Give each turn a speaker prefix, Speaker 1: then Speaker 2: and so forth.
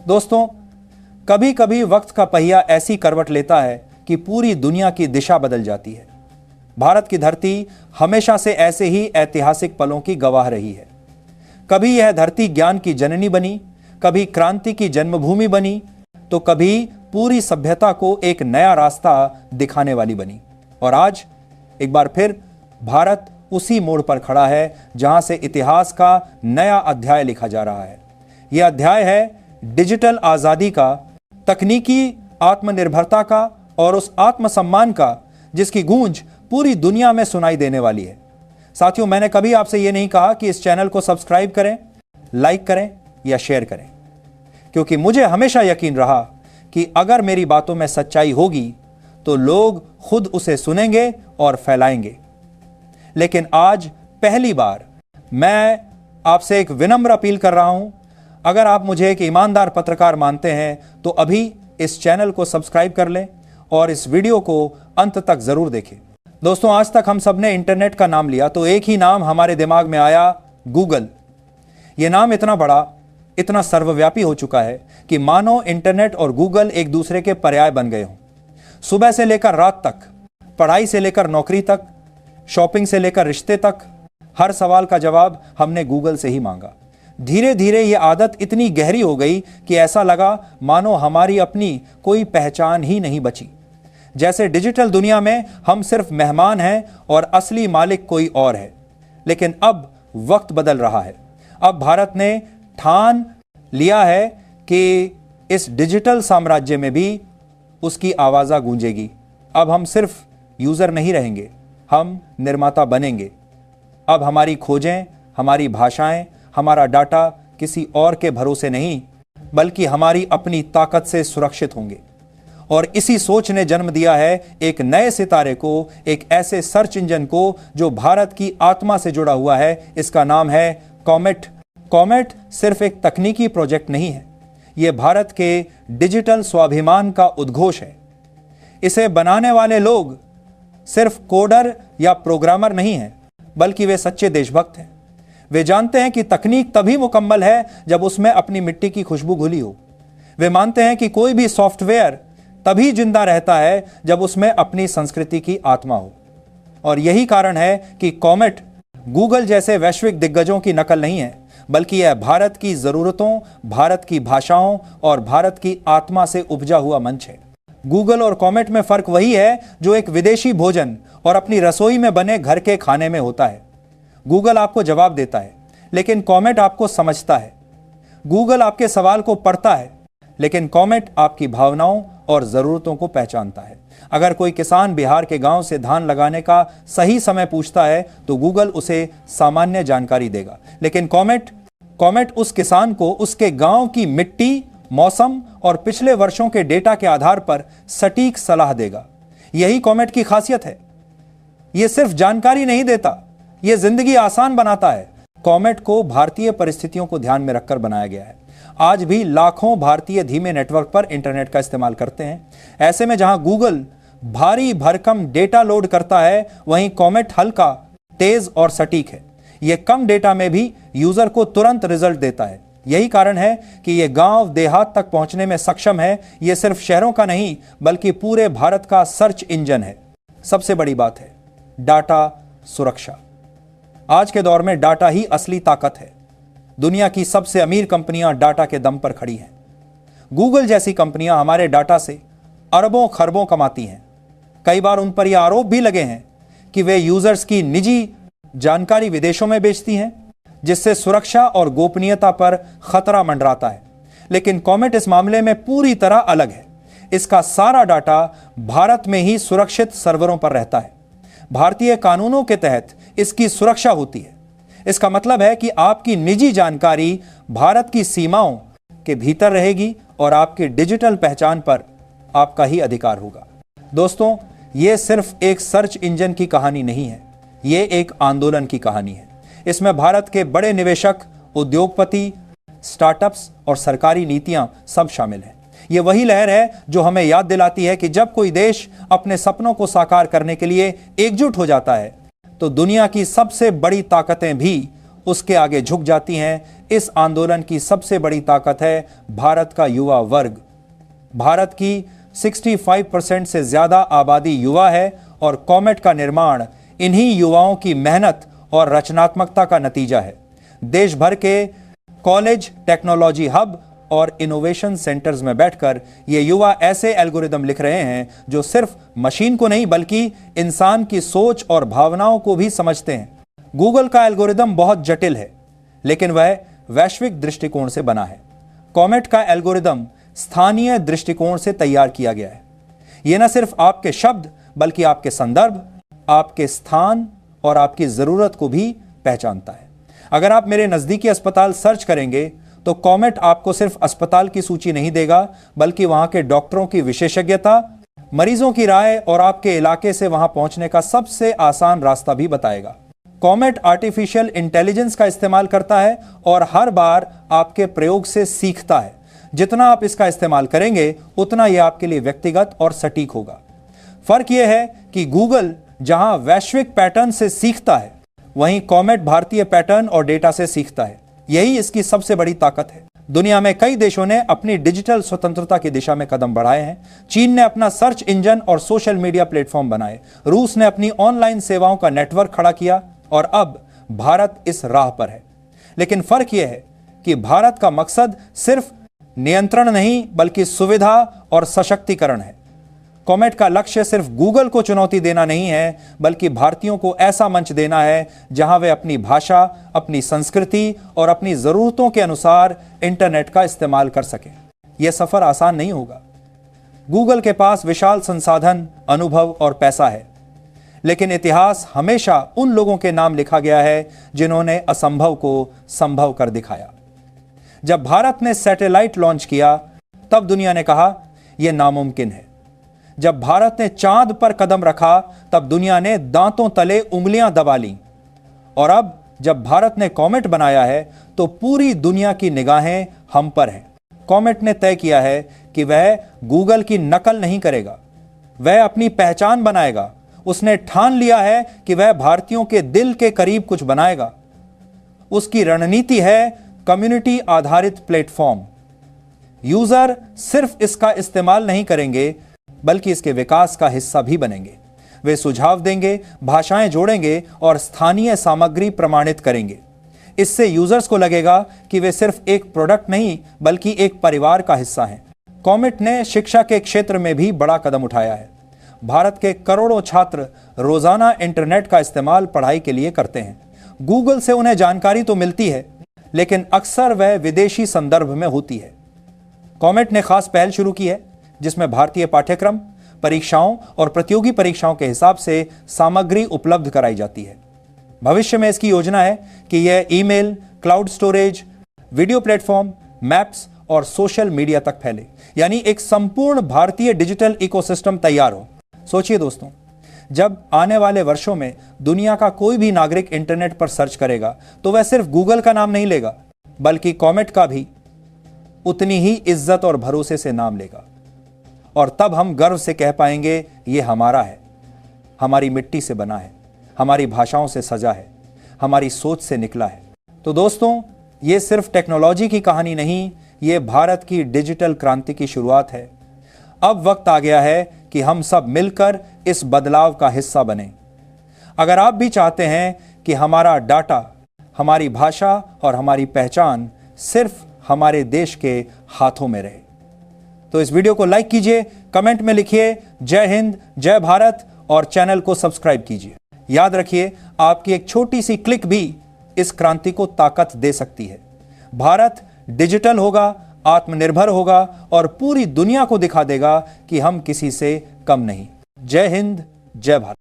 Speaker 1: दोस्तों, कभी कभी वक्त का पहिया ऐसी करवट लेता है कि पूरी दुनिया की दिशा बदल जाती है। भारत की धरती हमेशा से ऐसे ही ऐतिहासिक पलों की गवाह रही है। कभी यह धरती ज्ञान की जननी बनी, कभी क्रांति की जन्मभूमि बनी, तो कभी पूरी सभ्यता को एक नया रास्ता दिखाने वाली बनी। और आज एक बार फिर भारत उसी मोड़ पर खड़ा है जहां से इतिहास का नया अध्याय लिखा जा रहा है। यह अध्याय है डिजिटल आजादी का, तकनीकी आत्मनिर्भरता का और उस आत्मसम्मान का जिसकी गूंज पूरी दुनिया में सुनाई देने वाली है। साथियों, मैंने कभी आपसे यह नहीं कहा कि इस चैनल को सब्सक्राइब करें, लाइक करें या शेयर करें, क्योंकि मुझे हमेशा यकीन रहा कि अगर मेरी बातों में सच्चाई होगी तो लोग खुद उसे सुनेंगे और फैलाएंगे। लेकिन आज पहली बार मैं आपसे एक विनम्र अपील कर रहा हूं। अगर आप मुझे एक ईमानदार पत्रकार मानते हैं तो अभी इस चैनल को सब्सक्राइब कर लें और इस वीडियो को अंत तक जरूर देखें। दोस्तों, आज तक हम सब ने इंटरनेट का नाम लिया तो एक ही नाम हमारे दिमाग में आया, गूगल। यह नाम इतना बड़ा, इतना सर्वव्यापी हो चुका है कि मानो इंटरनेट और गूगल एक दूसरे के पर्याय बन गए हों। सुबह से लेकर रात तक, पढ़ाई से लेकर नौकरी तक, शॉपिंग से लेकर रिश्ते तक, हर सवाल का जवाब हमने गूगल से ही मांगा। धीरे धीरे यह आदत इतनी गहरी हो गई कि ऐसा लगा मानो हमारी अपनी कोई पहचान ही नहीं बची। जैसे डिजिटल दुनिया में हम सिर्फ मेहमान हैं और असली मालिक कोई और है। लेकिन अब वक्त बदल रहा है। अब भारत ने ठान लिया है कि इस डिजिटल साम्राज्य में भी उसकी आवाज़ गूंजेगी। अब हम सिर्फ यूज़र नहीं रहेंगे, हम निर्माता बनेंगे। अब हमारी खोजें, हमारी भाषाएं, हमारा डाटा किसी और के भरोसे नहीं बल्कि हमारी अपनी ताकत से सुरक्षित होंगे। और इसी सोच ने जन्म दिया है एक नए सितारे को, एक ऐसे सर्च इंजन को जो भारत की आत्मा से जुड़ा हुआ है। इसका नाम है कॉमेट। कॉमेट सिर्फ एक तकनीकी प्रोजेक्ट नहीं है, यह भारत के डिजिटल स्वाभिमान का उद्घोष है। इसे बनाने वाले लोग सिर्फ कोडर या प्रोग्रामर नहीं हैं, बल्कि वे सच्चे देशभक्त हैं। वे जानते हैं कि तकनीक तभी मुकम्मल है जब उसमें अपनी मिट्टी की खुशबू घुली हो। वे मानते हैं कि कोई भी सॉफ्टवेयर तभी जिंदा रहता है जब उसमें अपनी संस्कृति की आत्मा हो। और यही कारण है कि कॉमेट गूगल जैसे वैश्विक दिग्गजों की नकल नहीं है, बल्कि यह भारत की जरूरतों, भारत की भाषाओं और भारत की आत्मा से उपजा हुआ मंच है। गूगल और कॉमेट में फर्क वही है जो एक विदेशी भोजन और अपनी रसोई में बने घर के खाने में होता है। गूगल आपको जवाब देता है, लेकिन कॉमेट आपको समझता है। गूगल आपके सवाल को पढ़ता है, लेकिन कॉमेट आपकी भावनाओं और जरूरतों को पहचानता है। अगर कोई किसान बिहार के गांव से धान लगाने का सही समय पूछता है तो गूगल उसे सामान्य जानकारी देगा, लेकिन कॉमेट उस किसान को उसके गांव की मिट्टी, मौसम और पिछले वर्षों के डेटा के आधार पर सटीक सलाह देगा। यही कॉमेट की खासियत है। यह सिर्फ जानकारी नहीं देता, यह जिंदगी आसान बनाता है। कॉमेट को भारतीय परिस्थितियों को ध्यान में रखकर बनाया गया है। आज भी लाखों भारतीय धीमे नेटवर्क पर इंटरनेट का इस्तेमाल करते हैं। ऐसे में जहां गूगल भारी भरकम डेटा लोड करता है, वहीं कॉमेट हल्का, तेज और सटीक है। यह कम डेटा में भी यूजर को तुरंत रिजल्ट देता है। यही कारण है कि यह गांव देहात तक पहुंचने में सक्षम है। यह सिर्फ शहरों का नहीं बल्कि पूरे भारत का सर्च इंजन है। सबसे बड़ी बात है डाटा सुरक्षा। आज के दौर में डाटा ही असली ताकत है। दुनिया की सबसे अमीर कंपनियां डाटा के दम पर खड़ी हैं। गूगल जैसी कंपनियां हमारे डाटा से अरबों खरबों कमाती हैं। कई बार उन पर यह आरोप भी लगे हैं कि वे यूजर्स की निजी जानकारी विदेशों में बेचती हैं, जिससे सुरक्षा और गोपनीयता पर खतरा मंडराता है। लेकिन कॉमेट इस मामले में पूरी तरह अलग है। इसका सारा डाटा भारत में ही सुरक्षित सर्वरों पर रहता है। भारतीय कानूनों के तहत इसकी सुरक्षा होती है। इसका मतलब है कि आपकी निजी जानकारी भारत की सीमाओं के भीतर रहेगी और आपकी डिजिटल पहचान पर आपका ही अधिकार होगा। दोस्तों, यह सिर्फ एक सर्च इंजन की कहानी नहीं है, यह एक आंदोलन की कहानी है। इसमें भारत के बड़े निवेशक, उद्योगपति, स्टार्टअप्स और सरकारी नीतियां सब शामिल हैं। यह वही लहर है जो हमें याद दिलाती है कि जब कोई देश अपने सपनों को साकार करने के लिए एकजुट हो जाता है तो दुनिया की सबसे बड़ी ताकतें भी उसके आगे झुक जाती हैं। इस आंदोलन की सबसे बड़ी ताकत है भारत का युवा वर्ग। भारत की 65% से ज्यादा आबादी युवा है और कॉमेट का निर्माण इन्हीं युवाओं की मेहनत और रचनात्मकता का नतीजा है। देश भर के कॉलेज, टेक्नोलॉजी हब और इनोवेशन सेंटर्स में बैठकर ये युवा ऐसे एल्गोरिदम लिख रहे हैं जो सिर्फ मशीन को नहीं बल्कि इंसान की सोच और भावनाओं को भी समझते हैं। गूगल का एल्गोरिदम बहुत जटिल है, लेकिन वह वैश्विक दृष्टिकोण से बना है। कॉमेट का एल्गोरिदम स्थानीय दृष्टिकोण से तैयार किया गया है। यह न सिर्फ आपके शब्द बल्कि आपके संदर्भ, आपके स्थान और आपकी जरूरत को भी पहचानता है। अगर आप मेरे नजदीकी अस्पताल सर्च करेंगे तो कॉमेट आपको सिर्फ अस्पताल की सूची नहीं देगा बल्कि वहां के डॉक्टरों की विशेषज्ञता, मरीजों की राय और आपके इलाके से वहां पहुंचने का सबसे आसान रास्ता भी बताएगा। कॉमेट आर्टिफिशियल इंटेलिजेंस का इस्तेमाल करता है और हर बार आपके प्रयोग से सीखता है। जितना आप इसका इस्तेमाल करेंगे उतना यह आपके लिए व्यक्तिगत और सटीक होगा। फर्क यह है कि गूगल जहां वैश्विक पैटर्न से सीखता है, वहीं कॉमेट भारतीय पैटर्न और डेटा से सीखता है। यही इसकी सबसे बड़ी ताकत है। दुनिया में कई देशों ने अपनी डिजिटल स्वतंत्रता की दिशा में कदम बढ़ाए हैं। चीन ने अपना सर्च इंजन और सोशल मीडिया प्लेटफॉर्म बनाए, रूस ने अपनी ऑनलाइन सेवाओं का नेटवर्क खड़ा किया और अब भारत इस राह पर है। लेकिन फर्क यह है कि भारत का मकसद सिर्फ नियंत्रण नहीं बल्कि सुविधा और सशक्तिकरण है। कॉमेट का लक्ष्य सिर्फ गूगल को चुनौती देना नहीं है बल्कि भारतीयों को ऐसा मंच देना है जहां वे अपनी भाषा, अपनी संस्कृति और अपनी जरूरतों के अनुसार इंटरनेट का इस्तेमाल कर सकें। यह सफर आसान नहीं होगा। गूगल के पास विशाल संसाधन, अनुभव और पैसा है, लेकिन इतिहास हमेशा उन लोगों के नाम लिखा गया है जिन्होंने असंभव को संभव कर दिखाया। जब भारत ने सैटेलाइट लॉन्च किया तब दुनिया ने कहा यह नामुमकिन है। जब भारत ने चांद पर कदम रखा तब दुनिया ने दांतों तले उंगलियां दबा लीं। और अब जब भारत ने कॉमेट बनाया है तो पूरी दुनिया की निगाहें हम पर हैं। कॉमेट ने तय किया है कि वह गूगल की नकल नहीं करेगा, वह अपनी पहचान बनाएगा। उसने ठान लिया है कि वह भारतीयों के दिल के करीब कुछ बनाएगा। उसकी रणनीति है कम्युनिटी आधारित प्लेटफॉर्म। यूजर सिर्फ इसका इस्तेमाल नहीं करेंगे बल्कि इसके विकास का हिस्सा भी बनेंगे। वे सुझाव देंगे, भाषाएं जोड़ेंगे और स्थानीय सामग्री प्रमाणित करेंगे। इससे यूजर्स को लगेगा कि वे सिर्फ एक प्रोडक्ट नहीं बल्कि एक परिवार का हिस्सा हैं। कॉमेट ने शिक्षा के क्षेत्र में भी बड़ा कदम उठाया है। भारत के करोड़ों छात्र रोजाना इंटरनेट का इस्तेमाल पढ़ाई के लिए करते हैं। गूगल से उन्हें जानकारी तो मिलती है, लेकिन अक्सर वह विदेशी संदर्भ में होती है। कॉमेट ने खास पहल शुरू की है जिसमें भारतीय पाठ्यक्रम, परीक्षाओं और प्रतियोगी परीक्षाओं के हिसाब से सामग्री उपलब्ध कराई जाती है। भविष्य में इसकी योजना है कि यह email, cloud storage, video platform, maps और सोशल मीडिया तक फैले, यानी एक संपूर्ण भारतीय डिजिटल इकोसिस्टम तैयार हो। सोचिए दोस्तों, जब आने वाले वर्षों में दुनिया का कोई भी नागरिक इंटरनेट पर सर्च करेगा तो वह सिर्फ गूगल का नाम नहीं लेगा बल्कि कॉमेट का भी उतनी ही इज्जत और भरोसे से नाम लेगा। और तब हम गर्व से कह पाएंगे यह हमारा है, हमारी मिट्टी से बना है, हमारी भाषाओं से सजा है, हमारी सोच से निकला है। तो दोस्तों, यह सिर्फ टेक्नोलॉजी की कहानी नहीं, यह भारत की डिजिटल क्रांति की शुरुआत है। अब वक्त आ गया है कि हम सब मिलकर इस बदलाव का हिस्सा बने। अगर आप भी चाहते हैं कि हमारा डाटा, हमारी भाषा और हमारी पहचान सिर्फ हमारे देश के हाथों में रहे, तो इस वीडियो को लाइक कीजिए, कमेंट में लिखिए जय हिंद, जय भारत और चैनल को सब्सक्राइब कीजिए। याद रखिए, आपकी एक छोटी सी क्लिक भी इस क्रांति को ताकत दे सकती है। भारत डिजिटल होगा, आत्मनिर्भर होगा और पूरी दुनिया को दिखा देगा कि हम किसी से कम नहीं। जय हिंद, जय भारत।